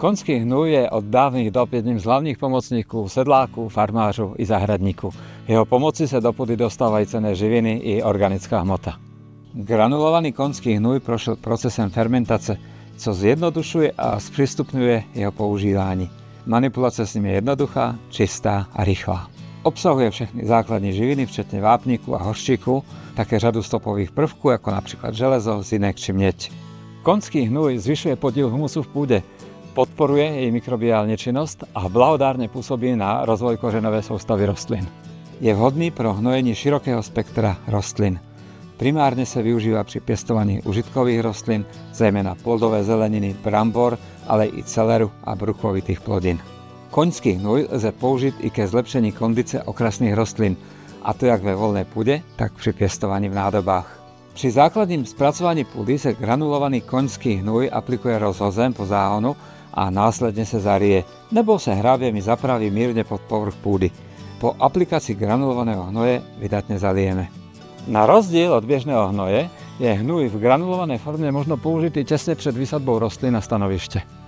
Konský hnoj je od dávnych dob jedným z hlavných pomocníkov sedláku, farmářu i zahradníku. Jeho pomoci sa do pôdy dostávajú cenné živiny i organická hmota. Granulovaný konský hnoj prošiel procesem fermentace, co zjednodušuje a sprístupňuje jeho používání. Manipulácia s ním je jednoduchá, čistá a rýchla. Obsahuje všechny základní živiny, včetne vápniku a hořčíku, také řadu stopových prvků, ako napríklad železo, zinek či mieď. Konský hnoj zvyšuje podiel humusu v pôde, podporuje jej mikrobiálnu činnosť a blahodárne pôsobí na rozvoj kořenové soustavy rastlín. Je vhodný pro hnojení širokého spektra rastlín. Primárne sa využíva pri pestovaní užitkových rastlín, zejména plodové zeleniny, brambor, ale i celeru a bruchovitých plodín. Koňský hnoj lze použiť i ke zlepšení kondice okrasných rastlín, a to jak ve voľnej pôde, tak pri pestovaní v nádobách. Pri základním spracovaní pôdy sa granulovaný koňský hnoj aplikuje rozhozem po záhonu a následne sa zarie, nebo sa hrábiem i zapraví mírne pod povrch pôdy. Po aplikácii granulovaného hnoje vydatne zalieme. Na rozdiel od bežného hnoje je hnoj v granulovanej forme možno použiť tesne pred vysadbou rastlín na stanovište.